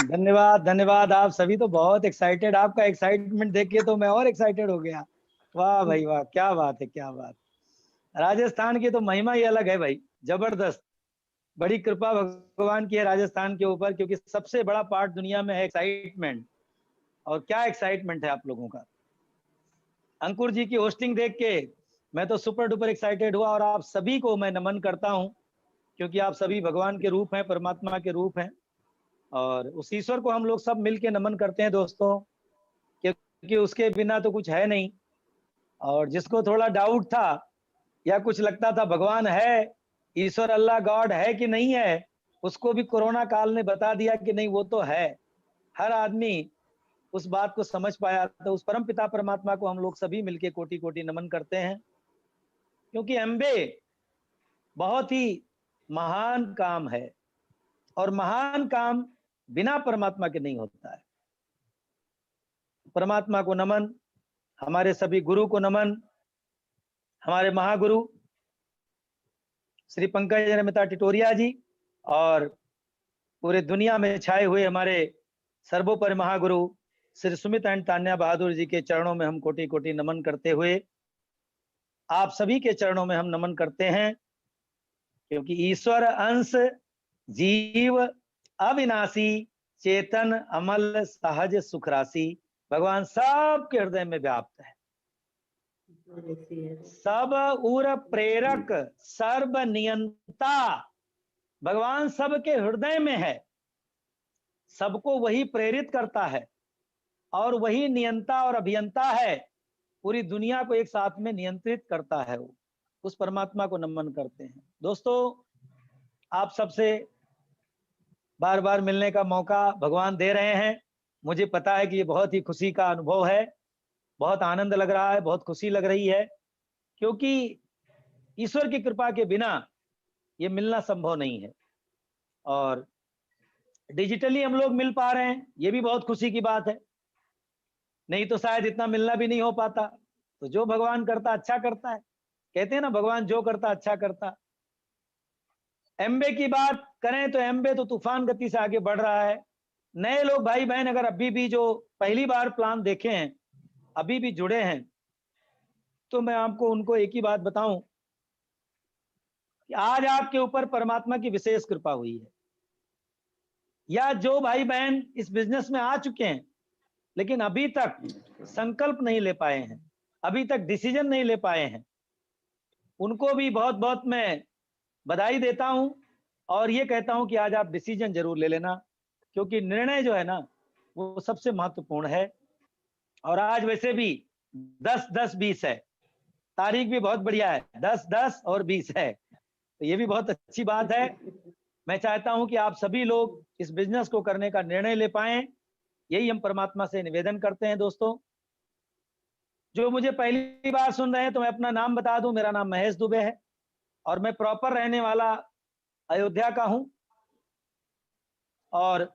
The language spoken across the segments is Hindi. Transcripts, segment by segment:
धन्यवाद धन्यवाद। आप सभी तो बहुत एक्साइटेड, आपका एक्साइटमेंट देख के तो मैं और एक्साइटेड हो गया। वाह भाई वाह, क्या बात है, क्या बात। राजस्थान की तो महिमा ही अलग है भाई, जबरदस्त। बड़ी कृपा भगवान की है राजस्थान के ऊपर, क्योंकि सबसे बड़ा पार्ट दुनिया में है एक्साइटमेंट। और क्या एक्साइटमेंट है आप लोगों का। अंकुर जी की होस्टिंग देख के मैं तो सुपर डुपर एक्साइटेड हुआ, और आप सभी को मैं नमन करता हूं, क्योंकि आप सभी भगवान के रूप हैं, परमात्मा के रूप हैं। और उस ईश्वर को हम लोग सब मिलके नमन करते हैं दोस्तों, क्योंकि उसके बिना तो कुछ है नहीं। और जिसको थोड़ा डाउट था या कुछ लगता था भगवान है, ईश्वर अल्लाह गॉड है कि नहीं है, उसको भी कोरोना काल ने बता दिया कि नहीं, वो तो है। हर आदमी उस बात को समझ पाया। तो उस परम पिता परमात्मा को हम लोग सभी मिलके कोटि कोटि नमन करते हैं, क्योंकि एमबे बहुत ही महान काम है, और महान काम बिना परमात्मा के नहीं होता है। परमात्मा को नमन, हमारे सभी गुरु को नमन, हमारे महागुरु श्री पंकज रमिता टिटोरिया जी, और पूरे दुनिया में छाए हुए हमारे सर्वोपरि महागुरु श्री सुमित एंड तान्या बहादुर जी के चरणों में हम कोटि कोटि नमन करते हुए आप सभी के चरणों में हम नमन करते हैं, क्योंकि ईश्वर अंश जीव अविनाशी चेतन अमल सहज सुख राशि भगवान सबके हृदय में व्याप्त है। सब उर प्रेरक सर्व नियंता, भगवान सबके हृदय में है, सबको वही प्रेरित करता है, और वही नियंता और अभियंता है, पूरी दुनिया को एक साथ में नियंत्रित करता है। वो उस परमात्मा को नमन करते हैं। दोस्तों, आप सबसे बार बार मिलने का मौका भगवान दे रहे हैं। मुझे पता है कि ये बहुत ही खुशी का अनुभव है, बहुत आनंद लग रहा है, बहुत खुशी लग रही है, क्योंकि ईश्वर की कृपा के बिना ये मिलना संभव नहीं है। और डिजिटली हम लोग मिल पा रहे हैं, ये भी बहुत खुशी की बात है, नहीं तो शायद इतना मिलना भी नहीं हो पाता। तो जो भगवान करता अच्छा करता है, कहते हैं ना, भगवान जो करता अच्छा करता। एमबे की बात करें तो एमबे तो तूफान गति से आगे बढ़ रहा है। नए लोग भाई बहन अगर अभी भी जो पहली बार प्लान देखे हैं, अभी भी जुड़े हैं, तो मैं आपको उनको एक ही बात बताऊं कि आज आपके ऊपर परमात्मा की विशेष कृपा हुई है। या जो भाई बहन इस बिजनेस में आ चुके हैं लेकिन अभी तक संकल्प नहीं ले पाए हैं, अभी तक डिसीजन नहीं ले पाए हैं, उनको भी बहुत बहुत मैं बधाई देता हूं, और ये कहता हूं कि आज आप डिसीजन जरूर ले लेना, क्योंकि निर्णय जो है ना, वो सबसे महत्वपूर्ण है। और आज वैसे भी 10-10-20 है, तारीख भी बहुत बढ़िया है, 10-10 और 20 है, तो ये भी बहुत अच्छी बात है। मैं चाहता हूं कि आप सभी लोग इस बिजनेस को करने का निर्णय ले पाए, यही हम परमात्मा से निवेदन करते हैं। दोस्तों, जो मुझे पहली बार सुन रहे हैं तो मैं अपना नाम बता दूं, मेरा नाम महेश दुबे है, और मैं प्रॉपर रहने वाला अयोध्या का हूं। और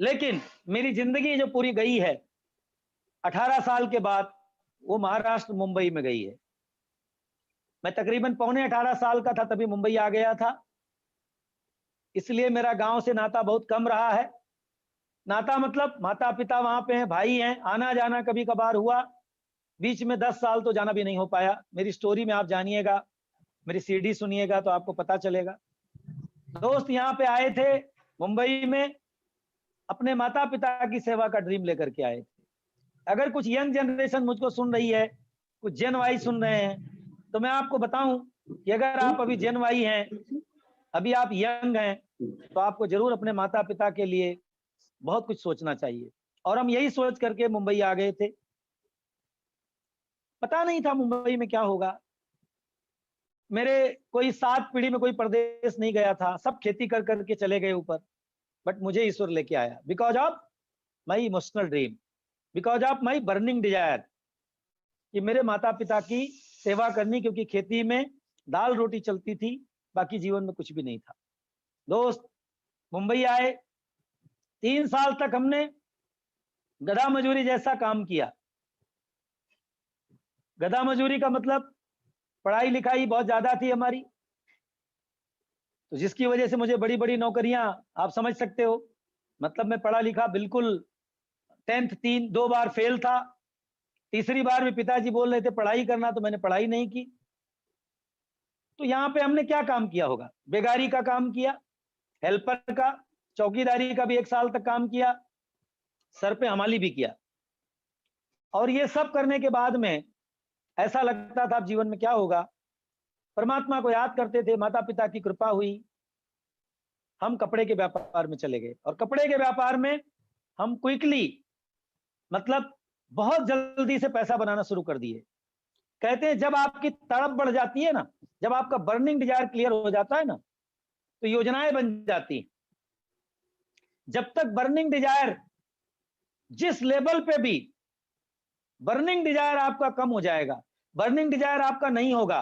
लेकिन मेरी जिंदगी जो पूरी गई है 18 साल के बाद, वो महाराष्ट्र मुंबई में गई है। मैं तकरीबन पौने 18 साल का था तभी मुंबई आ गया था, इसलिए मेरा गांव से नाता बहुत कम रहा है। नाता मतलब माता पिता वहां पे हैं, भाई हैं, आना जाना कभी कभार हुआ, बीच में 10 साल तो जाना भी नहीं हो पाया। मेरी स्टोरी में आप जानिएगा, मेरी सीडी सुनिएगा तो आपको पता चलेगा। दोस्त यहाँ पे आए थे मुंबई में, अपने माता पिता की सेवा का ड्रीम लेकर के आए थे। अगर कुछ यंग जनरेशन मुझको सुन रही है, कुछ जेन वाई सुन रहे हैं, तो मैं आपको बताऊं कि अगर आप अभी जेन वाई हैं, अभी आप यंग हैं, तो आपको जरूर अपने माता पिता के लिए बहुत कुछ सोचना चाहिए। और हम यही सोच करके मुंबई आ गए थे। पता नहीं था मुंबई में क्या होगा। मेरे कोई 7 पीढ़ी में कोई प्रदेश नहीं गया था, सब खेती कर करके चले गए ऊपर, बट मुझे ईश्वर लेके आया, because of my emotional dream, because of my burning desire, कि मेरे माता पिता की सेवा करनी, क्योंकि खेती में दाल रोटी चलती थी, बाकी जीवन में कुछ भी नहीं था। दोस्त, मुंबई आए, 3 साल तक हमने गधा मजूरी जैसा काम किया। गधा मजूरी का मतलब पढ़ाई लिखाई बहुत ज्यादा थी हमारी, तो जिसकी वजह से मुझे बड़ी बड़ी नौकरियां, आप समझ सकते हो, मतलब मैं पढ़ा लिखा बिल्कुल 10th 2 बार फेल था। तीसरी बार भी पिताजी बोल रहे थे पढ़ाई करना, तो मैंने पढ़ाई नहीं की। तो यहाँ पे हमने क्या काम किया होगा? बेगारी का काम किया, हेल्पर का, चौकीदारी का भी 1 साल तक काम किया, सर पे हमाली भी किया। और ये सब करने के बाद में ऐसा लगता था अब जीवन में क्या होगा। परमात्मा को याद करते थे, माता पिता की कृपा हुई, हम कपड़े के व्यापार में चले गए। और कपड़े के व्यापार में हम क्विकली, मतलब बहुत जल्दी से पैसा बनाना शुरू कर दिए। कहते हैं जब आपकी तड़प बढ़ जाती है ना, जब आपका बर्निंग डिजायर क्लियर हो जाता है ना, तो योजनाएं बन जाती हैं। जब तक बर्निंग डिजायर, जिस लेवल पे भी बर्निंग डिजायर आपका कम हो जाएगा, बर्निंग डिजायर आपका नहीं होगा,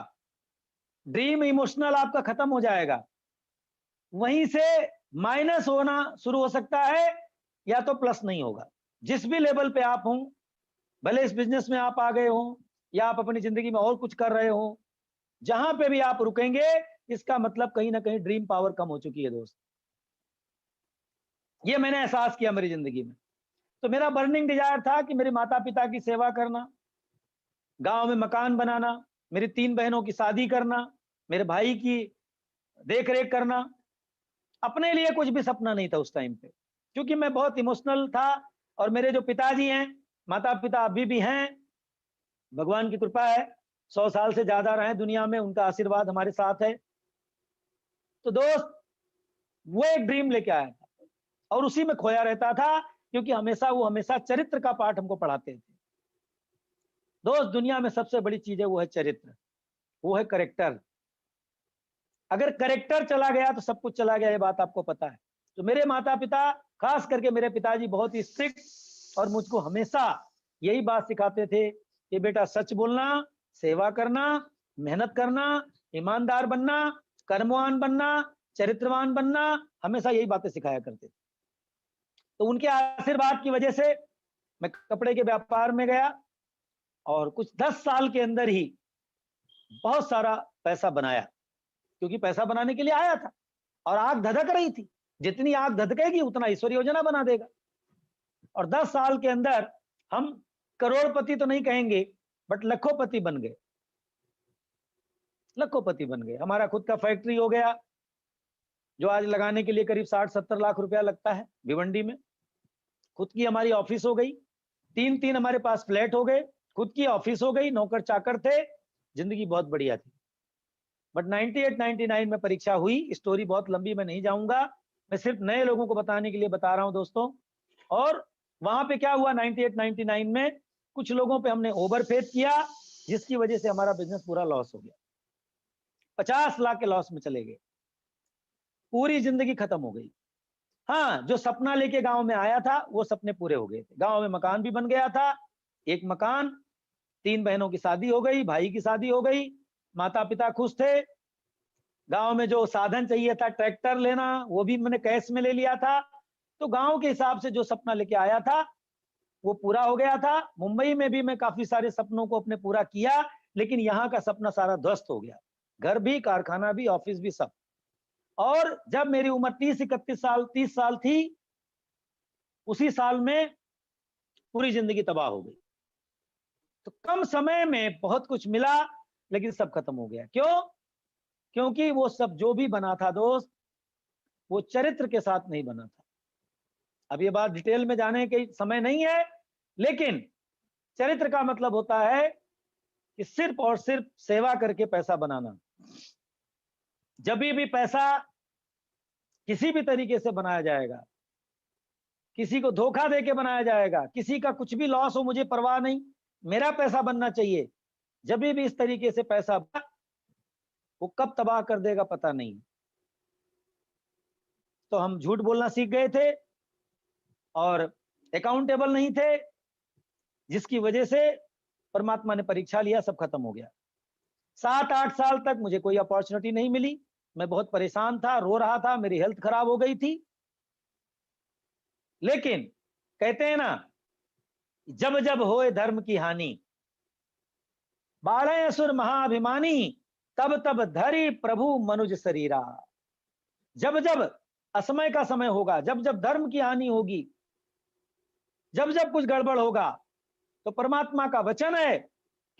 ड्रीम इमोशनल आपका खत्म हो जाएगा, वहीं से माइनस होना शुरू हो सकता है, या तो प्लस नहीं होगा। जिस भी लेवल पे आप हों, भले इस बिजनेस में आप आ गए हो या आप अपनी जिंदगी में और कुछ कर रहे हो, जहां पे भी आप रुकेंगे, इसका मतलब कहीं ना कहीं ड्रीम पावर कम हो चुकी है दोस्त। ये मैंने एहसास किया मेरी जिंदगी में। तो मेरा बर्निंग डिजायर था कि मेरे माता पिता की सेवा करना, गांव में मकान बनाना, मेरी 3 बहनों की शादी करना, मेरे भाई की देख रेख करना। अपने लिए कुछ भी सपना नहीं था उस टाइम पे, क्योंकि मैं बहुत इमोशनल था। और मेरे जो पिताजी हैं, माता पिता अभी भी हैं, भगवान की कृपा है, 100 साल से ज्यादा रहे दुनिया में, उनका आशीर्वाद हमारे साथ है। तो दोस्त, वो एक ड्रीम लेके आया था और उसी में खोया रहता था, क्योंकि वो हमेशा चरित्र का पाठ हमको पढ़ाते थे। दोस्त, दुनिया में सबसे बड़ी चीज है, वो है चरित्र, वो है करेक्टर। अगर करेक्टर चला गया तो सब कुछ चला गया, ये बात आपको पता है। तो मेरे माता पिता, खास करके मेरे पिताजी बहुत ही स्ट्रिक्ट, और मुझको हमेशा यही बात सिखाते थे कि बेटा सच बोलना, सेवा करना, मेहनत करना, ईमानदार बनना, कर्मवान बनना, चरित्रवान बनना, हमेशा यही बातें सिखाया करते थे। तो उनके आशीर्वाद की वजह से मैं कपड़े के व्यापार में गया और कुछ 10 साल के अंदर ही बहुत सारा पैसा बनाया, क्योंकि पैसा बनाने के लिए आया था और आग धधक रही थी। जितनी आग धधकेगी उतना ईश्वर योजना बना देगा। और 10 साल के अंदर हम करोड़पति तो नहीं कहेंगे, बट लखोपति बन गए, लखोपति बन गए। हमारा खुद का फैक्ट्री हो गया, जो आज लगाने के लिए करीब 60-70 लाख रुपया लगता है भिवंडी में। खुद की हमारी ऑफिस हो गई, 3 हमारे पास फ्लैट हो गए, खुद की ऑफिस हो गई, नौकर चाकर थे, जिंदगी बहुत बढ़िया थी। बट 98-99 में परीक्षा हुई। स्टोरी बहुत लंबी, मैं नहीं जाऊंगा, मैं सिर्फ नए लोगों को बताने के लिए बता रहा हूं दोस्तों। और वहां पे क्या हुआ, 98-99 में कुछ लोगों पे हमने ओवरफेथ किया, जिसकी वजह से हमारा बिजनेस पूरा लॉस हो गया। 50 लाख के लॉस में चले गए, पूरी जिंदगी खत्म हो गई। हाँ, जो सपना लेके गांव में आया था वो सपने पूरे हो गए थे। गांव में मकान भी बन गया था, एक मकान, 3 बहनों की शादी हो गई, भाई की शादी हो गई, माता पिता खुश थे। गांव में जो साधन चाहिए था, ट्रैक्टर लेना, वो भी मैंने कैश में ले लिया था। तो गांव के हिसाब से जो सपना लेके आया था वो पूरा हो गया था। मुंबई में भी मैं काफी सारे सपनों को अपने पूरा किया, लेकिन यहाँ का सपना सारा ध्वस्त हो गया, घर भी, कारखाना भी, ऑफिस भी, सब। और जब मेरी उम्र 30 साल थी, उसी साल में पूरी जिंदगी तबाह हो गई। तो कम समय में बहुत कुछ मिला, लेकिन सब खत्म हो गया। क्यों? क्योंकि वो सब जो भी बना था दोस्त, वो चरित्र के साथ नहीं बना था। अब ये बात डिटेल में जाने के समय नहीं है, लेकिन चरित्र का मतलब होता है कि सिर्फ और सिर्फ सेवा करके पैसा बनाना। जब भी पैसा किसी भी तरीके से बनाया जाएगा, किसी को धोखा देके बनाया जाएगा, किसी का कुछ भी लॉस हो, मुझे परवाह नहीं, मेरा पैसा बनना चाहिए। जब भी इस तरीके से पैसा, वो कब तबाह कर देगा पता नहीं। तो हम झूठ बोलना सीख गए थे और अकाउंटेबल नहीं थे, जिसकी वजह से परमात्मा ने परीक्षा लिया, सब खत्म हो गया। 7-8 साल तक मुझे कोई अपॉर्चुनिटी नहीं मिली, मैं बहुत परेशान था, रो रहा था, मेरी हेल्थ खराब हो गई थी। लेकिन कहते हैं ना, जब जब होए धर्म की हानि, बाढ़े असुर महाअभिमानी, तब तब धरी प्रभु मनुज शरीरा। जब जब असमय का समय होगा, जब जब धर्म की हानि होगी, जब जब कुछ गड़बड़ होगा, तो परमात्मा का वचन है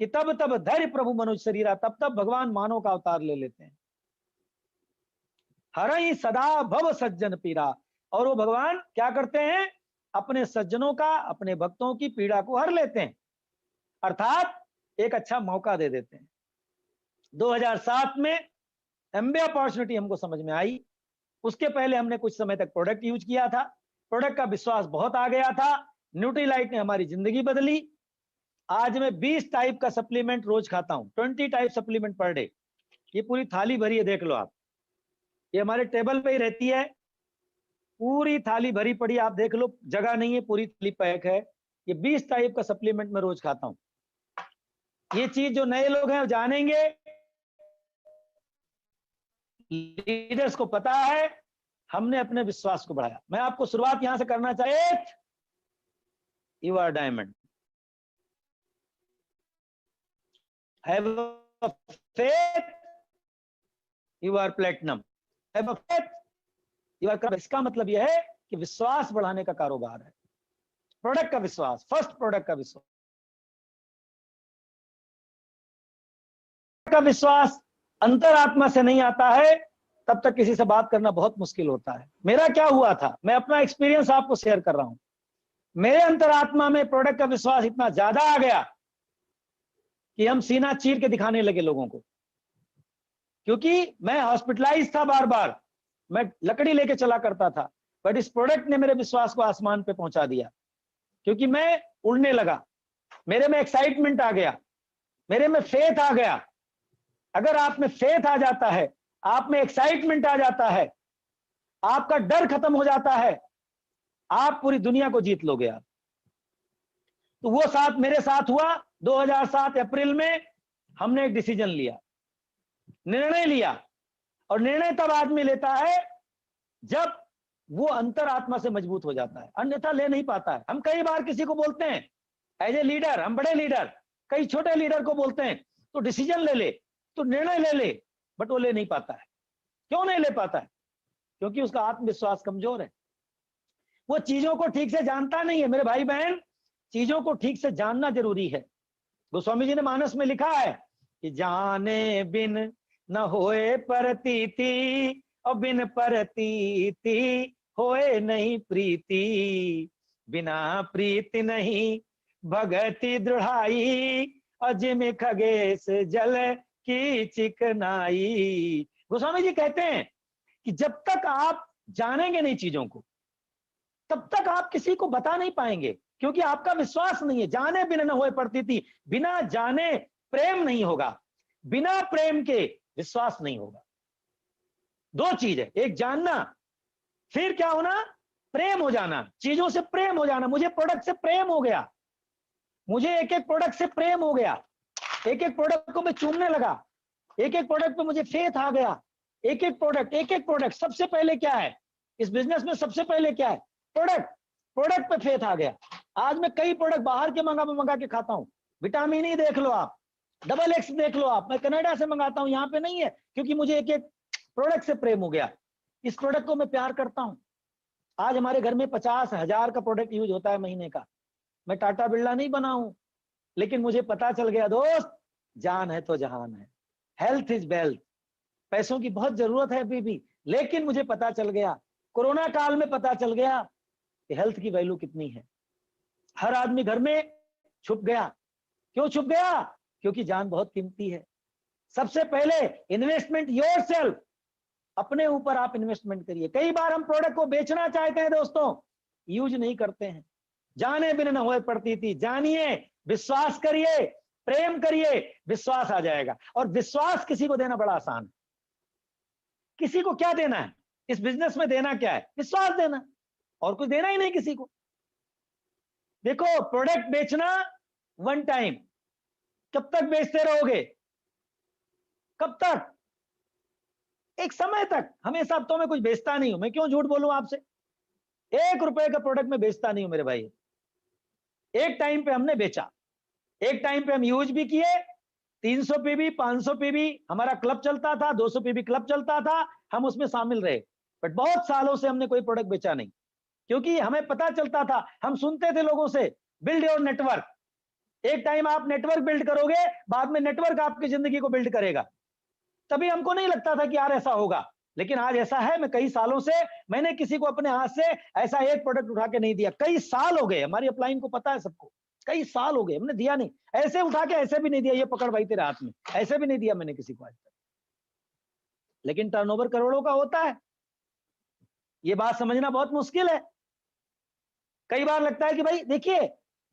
कि तब तब धैर्य प्रभु मनुष्य शरीरा, तब तब भगवान मानव का अवतार ले लेते हैं। हरहि सदा भव सज्जन पीड़ा, और वो भगवान क्या करते हैं, अपने सज्जनों का, अपने भक्तों की पीड़ा को हर लेते हैं, अर्थात एक अच्छा मौका दे देते हैं। 2007 में एमबी अपॉर्चुनिटी हमको समझ में आई। उसके पहले हमने कुछ समय तक प्रोडक्ट यूज किया था, प्रोडक्ट का विश्वास बहुत आ गया था, न्यूट्रीलाइट ने हमारी जिंदगी बदली। आज मैं 20 टाइप का सप्लीमेंट रोज खाता हूं, 20 टाइप सप्लीमेंट पर डे। ये पूरी थाली भरी है, देख लो आप, ये हमारे टेबल पे ही रहती है, पूरी थाली भरी पड़ी, आप देख लो, जगह नहीं है, पूरी थाली पैक है। ये 20 टाइप का सप्लीमेंट मैं रोज खाता हूं। ये चीज जो नए लोग हैं वो जानेंगे, लीडर्स को पता है, हमने अपने विश्वास को बढ़ाया। मैं आपको शुरुआत यहां से करना चाहिए, you are diamond, have a faith, you are platinum, have a faith, you are. इसका मतलब यह है कि विश्वास बढ़ाने का कारोबार है, प्रोडक्ट का विश्वास, फर्स्ट प्रोडक्ट का विश्वास। का विश्वास अंतरात्मा से नहीं आता है, तब तक किसी से बात करना बहुत मुश्किल होता है। मेरा क्या हुआ था, मैं अपना एक्सपीरियंस आपको शेयर कर रहा हूं। मेरे अंतरात्मा में प्रोडक्ट का विश्वास इतना ज्यादा आ गया कि हम सीना चीर के दिखाने लगे लोगों को, क्योंकि मैं हॉस्पिटलाइज था, बार बार मैं लकड़ी लेके चला करता था, बट इस प्रोडक्ट ने मेरे विश्वास को आसमान पे पहुंचा दिया, क्योंकि मैं उड़ने लगा, मेरे में एक्साइटमेंट आ गया, मेरे में फेथ आ गया। अगर आप में फेथ आ जाता है, आप में एक्साइटमेंट आ जाता है, आपका डर खत्म हो जाता है, आप पूरी दुनिया को जीत लोगे आप। तो वो साथ मेरे साथ हुआ। 2007 अप्रैल में हमने एक डिसीजन लिया, निर्णय लिया, और निर्णय तब आदमी लेता है जब वो अंतरात्मा से मजबूत हो जाता है, अन्यथा ले नहीं पाता है। हम कई बार किसी को बोलते हैं एज ए लीडर, हम बड़े लीडर कई छोटे लीडर को बोलते हैं तो डिसीजन ले ले, तो निर्णय ले ले, बट वो ले नहीं पाता है। क्यों नहीं ले पाता है? क्योंकि उसका आत्मविश्वास कमजोर है, वो चीजों को ठीक से जानता नहीं है। मेरे भाई बहन, चीजों को ठीक से जानना जरूरी है। गोस्वामी जी ने मानस में लिखा है कि जाने बिन न होए प्रतीति, और बिन प्रतीति होए नहीं प्रीति, बिना प्रीति नहीं भगति दृढ़ाई, और जिम खगेश जल की चिकनाई। गोस्वामी जी कहते हैं कि जब तक आप जानेंगे नहीं चीजों को, तब तक आप किसी को बता नहीं पाएंगे, क्योंकि आपका विश्वास नहीं है। जाने बिना न होए प्रतीति, बिना जाने प्रेम नहीं होगा, बिना प्रेम के विश्वास नहीं होगा। दो चीज है, एक जानना, फिर क्या होना, प्रेम हो जाना, चीजों से प्रेम हो जाना। मुझे प्रोडक्ट से प्रेम हो गया, मुझे एक एक प्रोडक्ट से प्रेम हो गया, एक एक प्रोडक्ट को मैं चूमने लगा, एक एक प्रोडक्ट पे मुझे फेथ आ गया, एक एक प्रोडक्ट। सबसे पहले क्या है इस बिजनेस में, सबसे पहले क्या है, प्रोडक्ट पे फेथ आ गया। आज मैं कई प्रोडक्ट बाहर के मंगा के खाता हूं। विटामिन ई देख लो आप, डबल एक्स देख लो आप, मैं कनाडा से मंगाता हूं, यहाँ पे नहीं है, क्योंकि मुझे एक एक प्रोडक्ट से प्रेम हो गया। इस प्रोडक्ट को मैं प्यार करता हूं। आज हमारे घर में 50,000 का प्रोडक्ट यूज होता है महीने का। मैं टाटा बिरला नहीं बना हूं, लेकिन मुझे पता चल गया दोस्त, जान है तो जहान है, हेल्थ इज वेल्थ। पैसों की बहुत जरूरत है अभी भी, लेकिन मुझे पता चल गया, कोरोना काल में पता चल गया कि हेल्थ की वैल्यू कितनी है। हर आदमी घर में छुप गया। क्यों छुप गया? क्योंकि जान बहुत कीमती है। सबसे पहले इन्वेस्टमेंट योरसेल्फ, अपने ऊपर आप इन्वेस्टमेंट करिए। कई बार हम प्रोडक्ट को बेचना चाहते हैं दोस्तों, यूज नहीं करते हैं। जाने बिना न होए प्रतीति, जानिए, विश्वास करिए, प्रेम करिए, विश्वास आ जाएगा। और विश्वास किसी को देना बड़ा आसान है। किसी को क्या देना है इस बिजनेस में? देना क्या है? विश्वास देना, और कुछ देना ही नहीं किसी को। देखो, प्रोडक्ट बेचना वन टाइम, कब तक बेचते रहोगे? कब तक? एक समय तक। हमेशा तो मैं कुछ बेचता नहीं हूं, मैं क्यों झूठ बोलूं आपसे? 1 रुपए का प्रोडक्ट में बेचता नहीं हूं मेरे भाई। एक टाइम पे हमने बेचा, एक टाइम पे हम यूज भी किए। 300 पीबी, 500 पीबी हमारा क्लब चलता था, 200 पीबी क्लब चलता था, हम उसमें शामिल रहे। बट बहुत सालों से हमने कोई प्रोडक्ट बेचा नहीं, क्योंकि हमें पता चलता था, हम सुनते थे लोगों से, बिल्ड योर नेटवर्क। एक टाइम आप नेटवर्क बिल्ड करोगे, बाद में नेटवर्क आपकी जिंदगी को बिल्ड करेगा। तभी हमको नहीं लगता था कि यार ऐसा होगा, लेकिन आज ऐसा है। मैं कई सालों से, मैंने किसी को अपने हाथ से ऐसा एक प्रोडक्ट उठा के नहीं दिया। कई साल हो गए, हमारी अपलाइन को पता है सबको, कई साल हो गए हमने दिया नहीं। ऐसे उठा के ऐसे भी नहीं दिया, ये पकड़ भाई तेरे हाथ में, ऐसे भी नहीं दिया मैंने किसी को आज तक। लेकिन टर्नओवर करोड़ों का होता है, ये बात समझना बहुत मुश्किल है। कई बार लगता है कि भाई देखिए,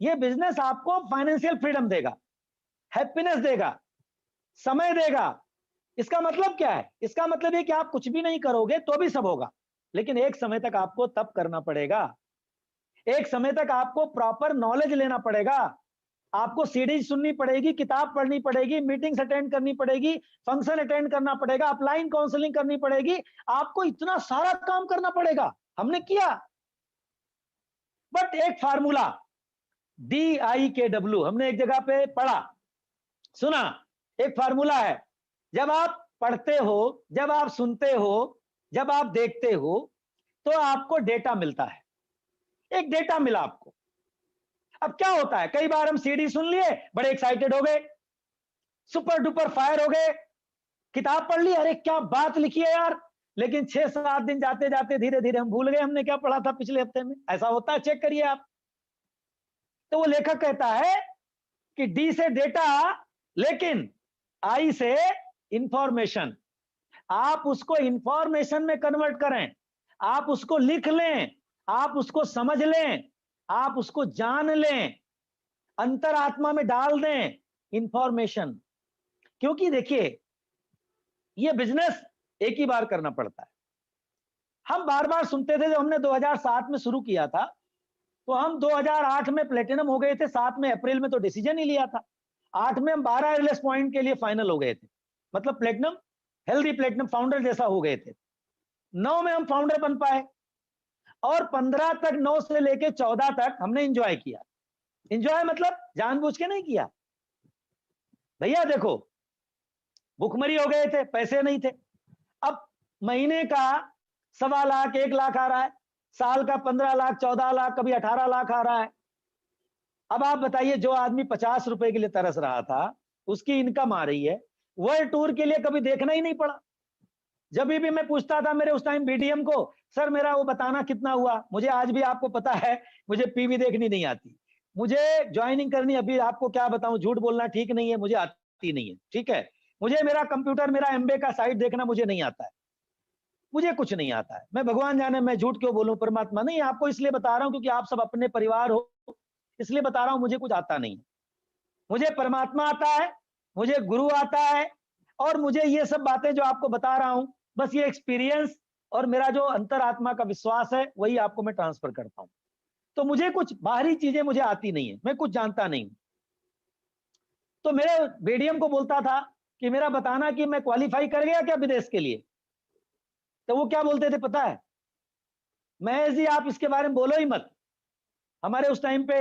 ये बिजनेस आपको फाइनेंशियल फ्रीडम देगा, हैप्पीनेस देगा, समय देगा। इसका मतलब क्या है? इसका मतलब है कि आप कुछ भी नहीं करोगे तो भी सब होगा, लेकिन एक समय तक आपको तप करना पड़ेगा, एक समय तक आपको प्रॉपर नॉलेज लेना पड़ेगा, आपको सीरीज सुननी पड़ेगी, किताब पढ़नी पड़ेगी, मीटिंग्स अटेंड करनी पड़ेगी, फंक्शन अटेंड करना पड़ेगा, अपलाइन काउंसलिंग करनी पड़ेगी, आपको इतना सारा काम करना पड़ेगा। हमने किया, बट एक फार्मूला DIKW हमने एक जगह पे पढ़ा, सुना। एक फार्मूला है, जब आप पढ़ते हो, जब आप सुनते हो, जब आप देखते हो, तो आपको डेटा मिलता है। एक डेटा मिला आपको। अब क्या होता है, कई बार हम सीडी सुन लिए, बड़े एक्साइटेड हो गए, सुपर डुपर फायर हो गए, किताब पढ़ ली, अरे क्या बात लिखी है यार, लेकिन 6-7 दिन जाते जाते धीरे धीरे हम भूल गए हमने क्या पढ़ा था पिछले हफ्ते में। ऐसा होता है, चेक करिए आप। तो वो लेखक कहता है कि डी से डेटा, लेकिन आई से इंफॉर्मेशन। आप उसको इंफॉर्मेशन में कन्वर्ट करें, आप उसको लिख लें, आप उसको समझ लें, आप उसको जान लें, अंतरात्मा में डाल दें इंफॉर्मेशन। क्योंकि देखिए, ये बिजनेस एक ही बार करना पड़ता है। हम बार बार सुनते थे, जब हमने 2007 में शुरू किया था, तो हम 2008 में प्लेटिनम हो गए थे, 7 में अप्रैल में तो डिसीजन ही लिया था, 8 में हम 12 एयरलेस पॉइंट के लिए फाइनल हो गए थे, मतलब प्लेटिनम, हेल्दी प्लेटिनम फाउंडर जैसा हो गए थे। 9 में हम फाउंडर बन पाए, और 15 तक, 9 से लेके 14 तक हमने एंजॉय किया। एंजॉय मतलब जानबूझ के नहीं किया भैया। देखो, भुखमरी हो गए थे, पैसे नहीं थे। अब महीने का 1.25 लाख, 1 लाख आ रहा है, साल का 15 लाख, 14 लाख, कभी 18 लाख आ रहा है। अब आप बताइए, जो आदमी 50 रुपए के लिए तरस रहा था, उसकी इनकम आ रही है, वर्ल्ड टूर के लिए कभी देखना ही नहीं पड़ा। जब भी मैं पूछता था मेरे उस टाइम बीडीएम को, सर मेरा वो बताना कितना हुआ, मुझे आज भी, आपको पता है, मुझे पीवी देखनी नहीं आती, मुझे ज्वाइनिंग करनी, अभी आपको क्या बताऊं, झूठ बोलना ठीक नहीं है, मुझे आती नहीं है, ठीक है। मुझे मेरा कंप्यूटर, मेरा एमबे का साइट देखना मुझे नहीं आता है, मुझे कुछ नहीं आता है। मैं भगवान जाने, मैं झूठ क्यों बोलूं, परमात्मा नहीं, आपको इसलिए बता रहा हूं क्योंकि आप सब अपने परिवार हो, इसलिए बता रहा हूं, मुझे कुछ आता नहीं है। मुझे परमात्मा आता है, मुझे गुरु आता है, और मुझे ये सब बातें जो आपको बता रहा हूं, बस ये एक्सपीरियंस और मेरा जो अंतरात्मा का विश्वास है, वही आपको मैं ट्रांसफर करता हूं। तो मुझे कुछ बाहरी चीजें मुझे आती नहीं है, मैं कुछ जानता नहीं हूं। तो मेरे बीडीएम को बोलता था कि मेरा बताना कि मैं क्वालिफाई कर गया क्या विदेश के लिए। तो वो क्या बोलते थे पता है, महेश जी आप इसके बारे में बोलो ही मत। हमारे उस टाइम पे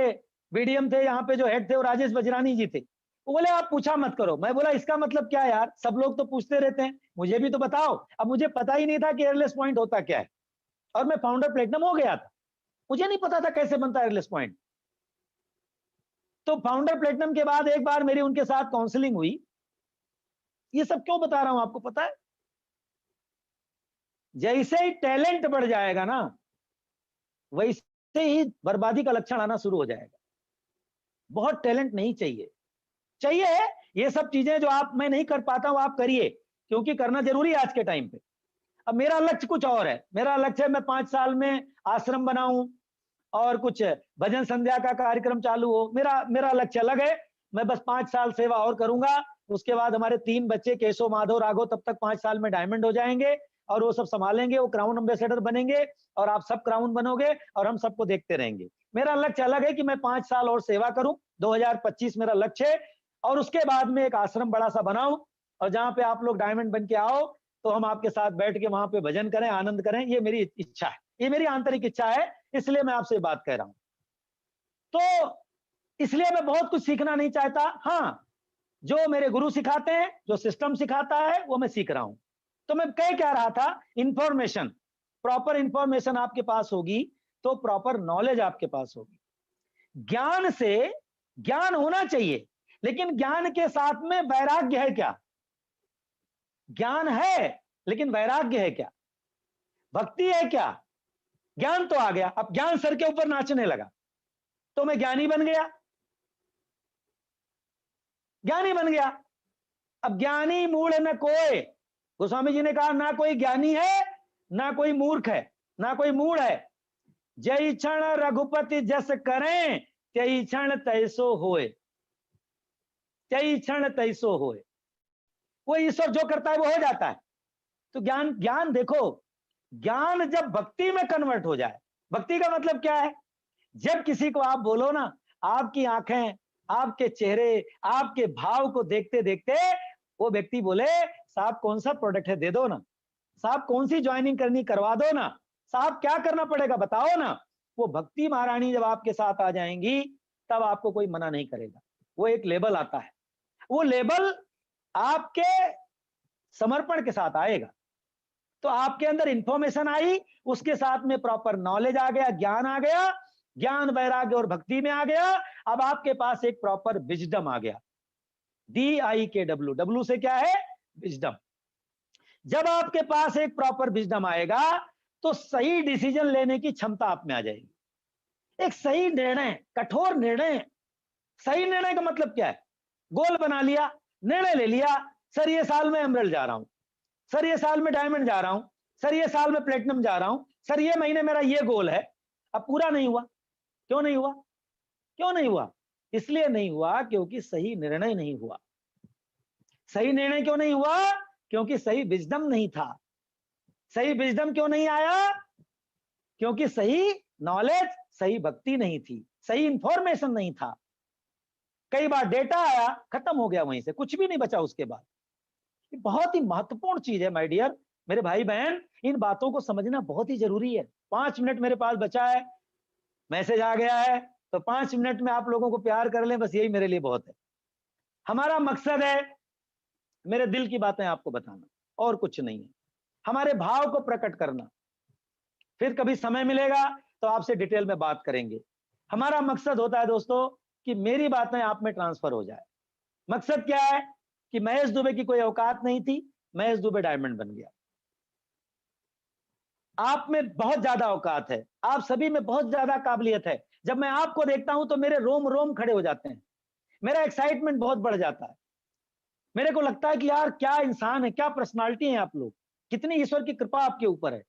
बीडीएम थे, यहाँ पे जो हेड थे वो राजेश बजरानी जी थे। वो बोले आप पूछा मत करो। मैं बोला इसका मतलब क्या यार, सब लोग तो पूछते रहते हैं, मुझे भी तो बताओ। अब मुझे पता ही नहीं था कि एयरलेस पॉइंट होता क्या है, और मैं फाउंडर प्लेटिनम हो गया था, मुझे नहीं पता था कैसे बनता है एयरलेस पॉइंट। तो फाउंडर प्लेटिनम के बाद एक बार मेरी उनके साथ काउंसलिंग हुई। ये सब क्यों बता रहा हूं आपको पता है, जैसे ही टैलेंट बढ़ जाएगा ना, वैसे ही बर्बादी का लक्षण आना शुरू हो जाएगा। बहुत टैलेंट नहीं चाहिए, चाहिए ये सब चीजें जो आप, मैं नहीं कर पाता हूं, आप करिए, क्योंकि करना जरूरी है आज के टाइम पे। अब मेरा लक्ष्य कुछ और है, मेरा लक्ष्य है मैं 5 साल में आश्रम बनाऊं और कुछ भजन संध्या का कार्यक्रम चालू हो। मेरा मेरा लक्ष्य अलग है। मैं बस 5 साल सेवा और करूंगा, उसके बाद हमारे 3 बच्चे केशव, माधव, राघव तब तक 5 साल में डायमंड हो जाएंगे, और वो सब संभालेंगे, वो क्राउन एम्बेसडर बनेंगे, और आप सब क्राउन बनोगे, और हम सबको देखते रहेंगे। मेरा लक्ष्य अलग है कि मैं 5 साल और सेवा करूं, 2025 मेरा लक्ष्य है, और उसके बाद में एक आश्रम बड़ा सा बनाऊं, और जहां पे आप लोग डायमंड बन के आओ, तो हम आपके साथ बैठ के वहां पे भजन करें, आनंद करें। ये मेरी इच्छा है, ये मेरी आंतरिक इच्छा है, इसलिए मैं आपसे बात कह रहा हूं। तो इसलिए मैं बहुत कुछ सीखना नहीं चाहता। हाँ, जो मेरे गुरु सिखाते हैं, जो सिस्टम सिखाता है, वो मैं सीख रहा हूं। तो मैं कह क्या रहा था, इंफॉर्मेशन। प्रॉपर इंफॉर्मेशन आपके पास होगी तो प्रॉपर नॉलेज आपके पास होगी। ज्ञान से, ज्ञान होना चाहिए, लेकिन ज्ञान के साथ में वैराग्य है क्या? ज्ञान है लेकिन वैराग्य है क्या? भक्ति है क्या? ज्ञान तो आ गया, अब ज्ञान सर के ऊपर नाचने लगा तो मैं ज्ञानी बन गया, ज्ञानी बन गया। अब ज्ञानी मूढ़ न कोय, गोस्वामी जी ने कहा ना कोई ज्ञानी है ना कोई मूर्ख है ना कोई मूढ़ है। जय क्षण रघुपति जस करें त्यई क्षण तैसो होए, त्यई क्षण तैसो होए। वो ईश्वर जो करता है वो हो जाता है। तो ज्ञान, ज्ञान देखो, ज्ञान जब भक्ति में कन्वर्ट हो जाए, भक्ति का मतलब क्या है? जब किसी को आप बोलो ना, आपकी आंखें, आपके चेहरे, आपके भाव को देखते देखते वो व्यक्ति बोले साहब कौन सा प्रोडक्ट है दे दो ना, साहब कौन सी ज्वाइनिंग करनी करवा दो ना, साहब क्या करना पड़ेगा बताओ ना। वो भक्ति महारानी जब आपके साथ आ जाएंगी तब आपको कोई मना नहीं करेगा। वो एक लेबल आता है, वो लेबल आपके समर्पण के साथ आएगा। तो आपके अंदर इंफॉर्मेशन आई, उसके साथ में प्रॉपर नॉलेज आ गया, ज्ञान आ गया, ज्ञान वैराग्य और भक्ति में आ गया। अब आपके पास एक प्रॉपर विजडम आ गया, DIKW, डब्ल्यू से क्या है? विजडम। जब आपके पास एक प्रॉपर विजडम आएगा तो सही डिसीजन लेने की क्षमता आप में आ जाएगी। एक सही निर्णय, कठोर निर्णय। सही निर्णय का मतलब क्या है? गोल बना लिया, निर्णय ले लिया, सर ये साल में एमरल्ड जा रहा हूं, सर ये साल में डायमंड जा रहा हूं, सर ये साल में प्लेटिनम जा रहा हूं, सर ये महीने मेरा ये गोल है। अब पूरा नहीं हुआ, क्यों नहीं हुआ? क्यों नहीं हुआ? इसलिए नहीं हुआ क्योंकि सही निर्णय नहीं हुआ। सही निर्णय क्यों नहीं हुआ? क्योंकि सही विजडम नहीं था। सही विजडम क्यों नहीं आया? क्योंकि सही नॉलेज, सही भक्ति नहीं थी, सही इंफॉर्मेशन नहीं था। कई बार डेटा आया, खत्म हो गया, वहीं से कुछ भी नहीं बचा उसके बाद। ये बहुत ही महत्वपूर्ण चीज है माय डियर, मेरे भाई बहन, इन बातों को समझना बहुत ही जरूरी है। 5 मिनट मेरे पास बचा है, मैसेज आ गया है, तो 5 मिनट में आप लोगों को प्यार कर लें, बस यही मेरे लिए बहुत है। हमारा मकसद है मेरे दिल की बातें आपको बताना, और कुछ नहीं है। हमारे भाव को प्रकट करना। फिर कभी समय मिलेगा तो आपसे डिटेल में बात करेंगे। हमारा मकसद होता है दोस्तों कि मेरी बातें आप में ट्रांसफर हो जाए। मकसद क्या है? कि महेश दुबे की कोई औकात नहीं थी, महेश दुबे डायमंड बन गया। आप में बहुत ज्यादा औकात है, आप सभी में बहुत ज्यादा काबिलियत है। जब मैं आपको देखता हूं तो मेरे रोम रोम खड़े हो जाते हैं, मेरा एक्साइटमेंट बहुत बढ़ जाता है। मेरे को लगता है कि यार क्या इंसान है, क्या पर्सनालिटी है आप लोग, कितनी ईश्वर की कृपा आपके ऊपर है।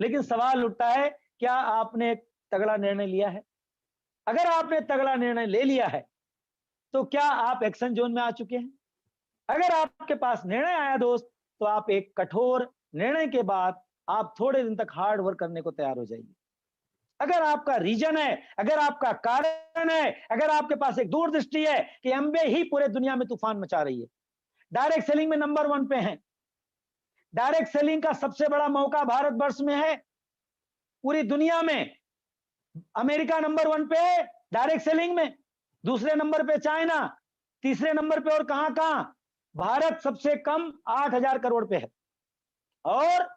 लेकिन सवाल उठता है, क्या आपने एक तगड़ा निर्णय लिया है? अगर आपने तगड़ा निर्णय ले लिया है तो क्या आप एक्शन जोन में आ चुके हैं? अगर आपके पास निर्णय आया दोस्त, तो आप एक कठोर निर्णय के बाद आप थोड़े दिन तक हार्ड वर्क करने को तैयार हो जाइए। अगर आपका रीजन है, अगर आपका कारण है, अगर आपके पास एक दूरदृष्टि है कि एमबे ही पूरे दुनिया में तूफान मचा रही है, डायरेक्ट सेलिंग में नंबर 1 पे है, डायरेक्ट सेलिंग का सबसे बड़ा मौका भारतवर्ष में है, पूरी दुनिया में अमेरिका नंबर 1 पे है डायरेक्ट सेलिंग में, दूसरे नंबर पे चाइना, तीसरे नंबर पे और कहां, भारत सबसे कम 8,000 करोड़ पे है, और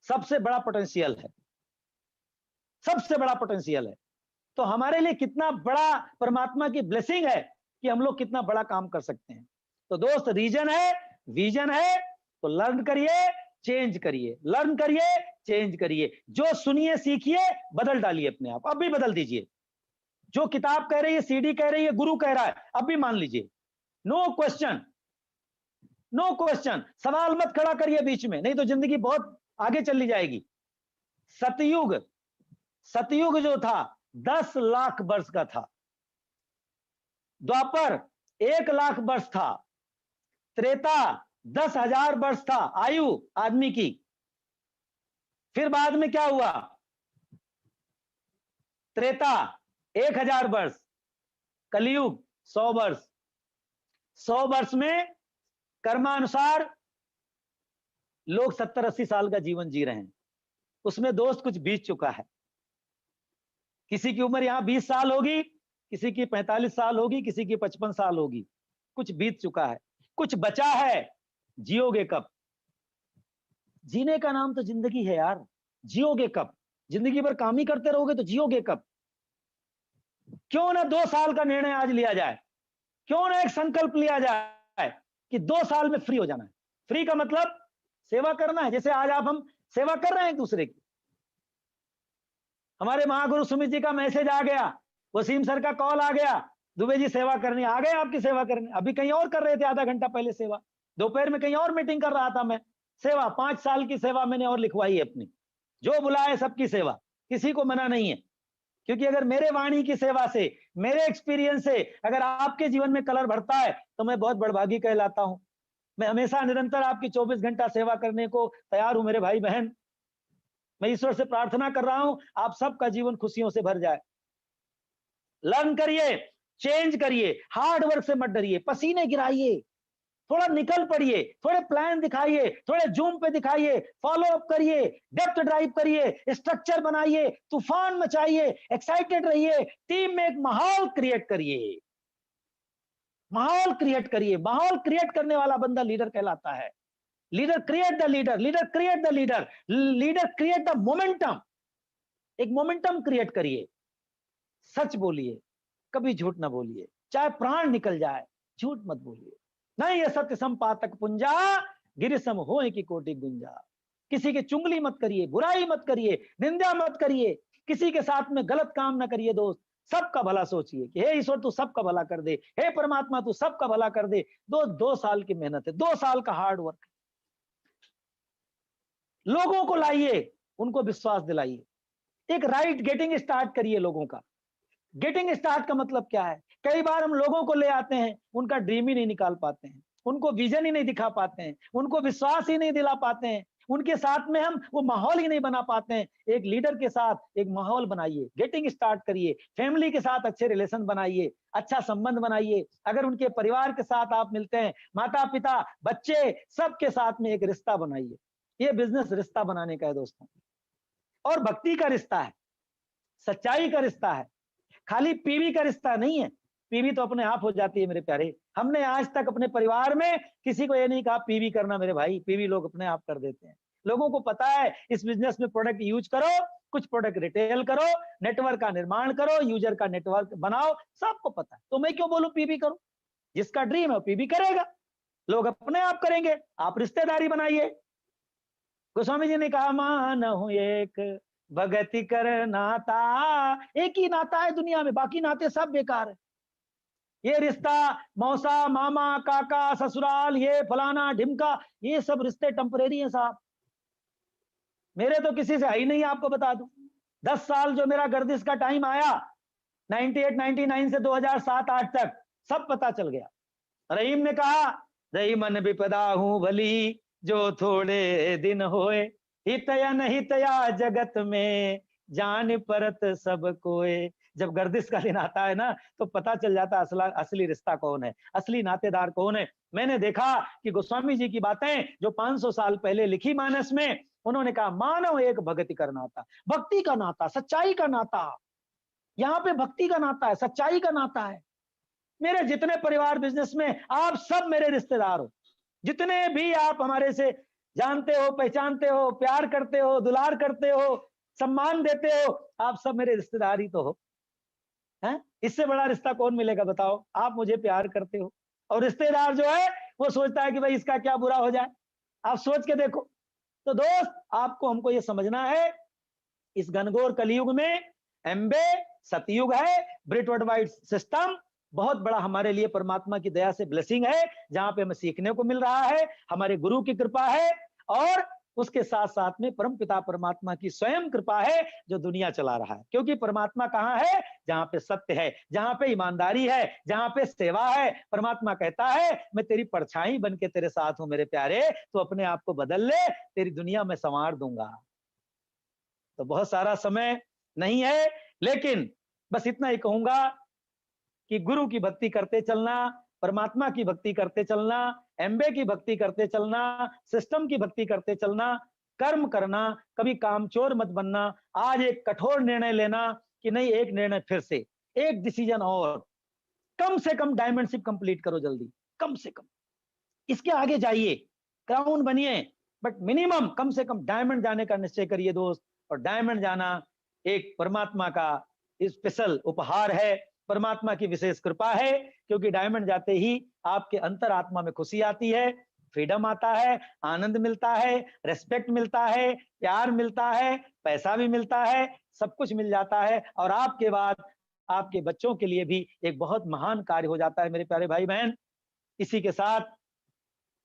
सबसे बड़ा पोटेंशियल है, सबसे बड़ा पोटेंशियल है। तो हमारे लिए कितना बड़ा परमात्मा की ब्लेसिंग है कि हम लोग कितना बड़ा काम कर सकते हैं। तो दोस्त, रीजन है, विजन है, तो लर्न करिए, चेंज करिए, लर्न करिए, चेंज करिए। जो सुनिए, सीखिए, बदल डालिए अपने आप, अब भी बदल दीजिए। जो किताब कह रही है, सीडी कह रही है, गुरु कह रहा है, अब भी मान लीजिए। नो क्वेश्चन, नो क्वेश्चन, सवाल मत खड़ा करिए बीच में, नहीं तो जिंदगी बहुत आगे चली जाएगी। सतयुग, सतयुग जो था 10 लाख वर्ष का था, द्वापर 1 लाख वर्ष था, त्रेता 10,000 वर्ष था आयु आदमी की। फिर बाद में क्या हुआ? त्रेता 1,000 वर्ष, कलयुग 100 वर्ष। 100 वर्ष में कर्मानुसार लोग 70-80 साल का जीवन जी रहे हैं, उसमें दोस्त कुछ बीत चुका है। किसी की उम्र यहां 20 साल होगी, किसी की 45 साल होगी, किसी की 55 साल होगी, कुछ बीत चुका है, कुछ बचा है। जियोगे कब? जीने का नाम तो जिंदगी है यार, जियोगे कब? जिंदगी भर काम ही करते रहोगे तो जियोगे कब? क्यों ना 2 साल का निर्णय आज लिया जाए, क्यों ना एक संकल्प लिया जाए कि 2 साल में फ्री हो जाना है। फ्री का मतलब सेवा करना है, जैसे आज हम सेवा कर रहे हैं एक दूसरे की। हमारे महागुरु सुमित जी का मैसेज आ गया, वसीम सर का कॉल आ गया, दुबे जी सेवा करनी, आ गए आपकी सेवा करने। अभी कहीं और कर रहे थे आधा घंटा पहले सेवा, दोपहर में कहीं और मीटिंग कर रहा था मैं। सेवा 5 साल की सेवा मैंने और लिखवाई है अपनी, जो बुलाए सबकी सेवा, किसी को मना नहीं है। क्योंकि अगर मेरे वाणी की सेवा से, मेरे एक्सपीरियंस से अगर आपके जीवन में कलर भरता है तो मैं बहुत बड़भागी कहलाता हूं। मैं हमेशा निरंतर आपकी 24 घंटा सेवा करने को तैयार हूं मेरे भाई बहन। मैं ईश्वर से प्रार्थना कर रहा हूं आप सबका जीवन खुशियों से भर जाए। लर्न करिए, चेंज करिए, हार्ड वर्क से मत डरिए, पसीने गिराइए, थोड़ा निकल पड़िए, थोड़े प्लान दिखाइए, थोड़े जूम पे दिखाइए, फॉलो अप करिए, डेप्थ ड्राइव करिए, स्ट्रक्चर बनाइए, तूफान मचाइए, एक्साइटेड रहिए, टीम में एक माहौल क्रिएट करिए। माहौल क्रिएट करिए, माहौल क्रिएट करने वाला बंदा लीडर कहलाता है। Leader create the leader, leader create the leader, leader create the momentum. एक मोमेंटम क्रिएट करिए, सच बोलिए, कभी झूठ ना बोलिए, चाहे प्राण निकल जाए झूठ मत बोलिए। नहीं ये सत्य संपातक पुंजा, गिरिसम होए की कोटि गुंजा। किसी की चुंगली मत करिए, बुराई मत करिए, निंदा मत करिए, किसी के साथ में गलत काम ना करिए दोस्त। सबका भला सोचिए कि हे ईश्वर तू सबका भला कर दे, हे परमात्मा तू सबका भला कर दे। 2 साल की मेहनत है, 2 साल का हार्ड वर्क। लोगों को लाइए, उनको विश्वास दिलाइए, एक राइट गेटिंग स्टार्ट करिए लोगों का। गेटिंग स्टार्ट का मतलब क्या है? कई बार हम लोगों को ले आते हैं, उनका ड्रीम ही नहीं निकाल पाते हैं, उनको विजन ही नहीं दिखा पाते हैं, उनको विश्वास ही नहीं दिला पाते हैं, उनके साथ में हम वो माहौल ही नहीं बना पाते हैं। एक लीडर के साथ एक माहौल बनाइए, गेटिंग स्टार्ट करिए, फैमिली के साथ अच्छे रिलेशन बनाइए, अच्छा संबंध बनाइए। अगर उनके परिवार के साथ आप मिलते हैं, माता पिता बच्चे सबके साथ में एक रिश्ता बनाइए। ये बिजनेस रिश्ता बनाने का है दोस्तों, और भक्ति का रिश्ता है, सच्चाई का रिश्ता है, खाली पीवी का रिश्ता नहीं है। पीवी तो अपने आप हो जाती है मेरे प्यारे। हमने आज तक अपने परिवार में किसी को ये नहीं कहा पीवी करना मेरे भाई, पीवी लोग अपने आप कर देते हैं। लोगों को पता है इस बिजनेस में प्रोडक्ट यूज करो, कुछ प्रोडक्ट रिटेल करो, नेटवर्क का निर्माण करो, यूजर का नेटवर्क बनाओ, सबको पता है। तो मैं क्यों बोलूं पीवी करो? जिसका ड्रीम है पीवी करेगा, लोग अपने आप करेंगे। आप रिश्तेदारी बनाइए। गोस्वामी जी ने कहा मानहु एक भगति कर नाता, एक ही नाता है दुनिया में, बाकी नाते सब बेकार है। ये रिश्ता मौसा मामा काका ससुराल ये फलाना ढिमका, ये सब रिश्ते टेम्परेरी हैं साहब। मेरे तो किसी से है ही नहीं, आपको बता दूं। 10 साल जो मेरा गर्दिश का टाइम आया 98 99 से 2007-8 तक, सब पता चल गया। रहीम ने कहा रही मन विपदा हूं भली, जो थोड़े दिन होए, हितया नहितया जगत में, जान परत सब कोए। जब गर्दिश का दिन आता है ना तो पता चल जाता है असली रिश्ता कौन है, असली नातेदार कौन है। मैंने देखा कि गोस्वामी जी की बातें जो 500 साल पहले लिखी मानस में, उन्होंने कहा मानव एक भक्ति का नाता, भक्ति का नाता, सच्चाई का नाता। यहाँ पे भक्ति का नाता है, सच्चाई का नाता है। मेरे जितने परिवार बिजनेस में, आप सब मेरे रिश्तेदार हो। जितने भी आप हमारे से जानते हो, पहचानते हो, प्यार करते हो, दुलार करते हो, सम्मान देते हो, आप सब मेरे रिश्तेदार ही तो हो। हैं? इससे बड़ा रिश्ता कौन मिलेगा बताओ? आप मुझे प्यार करते हो और रिश्तेदार जो है वो सोचता है कि भाई इसका क्या बुरा हो जाए। आप सोच के देखो। तो दोस्त आपको हमको ये समझना है, इस घनघोर कलयुग में एम्बे सतयुग है, ब्रिट वर्ल्ड वाइड सिस्टम बहुत बड़ा हमारे लिए परमात्मा की दया से ब्लेसिंग है, जहां पे हमें सीखने को मिल रहा है, हमारे गुरु की कृपा है, और उसके साथ साथ में परम पिता परमात्मा की स्वयं कृपा है जो दुनिया चला रहा है। क्योंकि परमात्मा कहाँ है? जहां पे सत्य है, जहां पे ईमानदारी है, जहां पे सेवा है। परमात्मा कहता है मैं तेरी परछाई बन के तेरे साथ हूं मेरे प्यारे, तो अपने आप को बदल ले, तेरी दुनिया में संवार दूंगा। तो बहुत सारा समय नहीं है, लेकिन बस इतना ही कहूंगा कि गुरु की भक्ति करते चलना, परमात्मा की भक्ति करते चलना, एम्बे की भक्ति करते चलना, सिस्टम की भक्ति करते चलना, कर्म करना, कभी कामचोर मत बनना। आज एक कठोर निर्णय लेना कि नहीं, एक निर्णय फिर से, एक डिसीजन और, कम से कम डायमंडशिप कंप्लीट करो जल्दी, कम से कम। इसके आगे जाइए, क्राउन बनिए, बट मिनिमम कम से कम डायमंड जाने का निश्चय करिए दोस्त। और डायमंड जाना एक परमात्मा का स्पेशल उपहार है, परमात्मा की विशेष कृपा है, क्योंकि डायमंड जाते ही आपके अंतरात्मा में खुशी आती है, फ्रीडम आता है, आनंद मिलता है, रेस्पेक्ट मिलता है, प्यार मिलता है, पैसा भी मिलता है, सब कुछ मिल जाता है और आपके बाद आपके बच्चों के लिए भी एक बहुत महान कार्य हो जाता है। मेरे प्यारे भाई बहन, इसी के साथ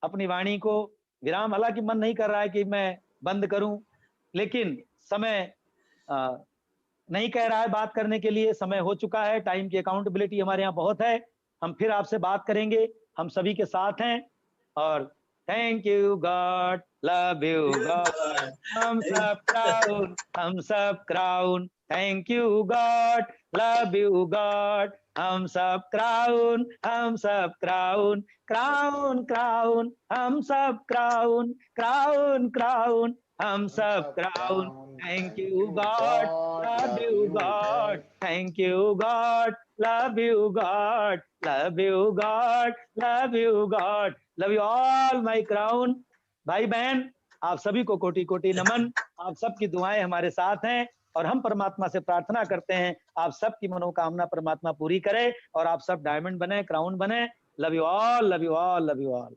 अपनी वाणी को विराम, हालांकि मन नहीं कर रहा है कि मैं बंद करूं, लेकिन समय नहीं कह रहा है बात करने के लिए, समय हो चुका है, टाइम की अकाउंटेबिलिटी हमारे यहाँ बहुत है। हम फिर आपसे बात करेंगे, हम सभी के साथ हैं। और thank you God, love you God, हम सब crown, thank you God, love you God, हम सब क्राउन, क्राउन क्राउन, हम सब क्राउन, क्राउन, हम सब crown, thank you God, love you God, thank you God, love you God, love you God, love you God, love you all my crown। भाई बहन, आप सभी को कोटि कोटि नमन, आप सबकी दुआएं हमारे साथ हैं और हम परमात्मा से प्रार्थना करते हैं आप सबकी मनोकामना परमात्मा पूरी करे और आप सब डायमंड बने, क्राउन बने। Love you all, love you all, love you all.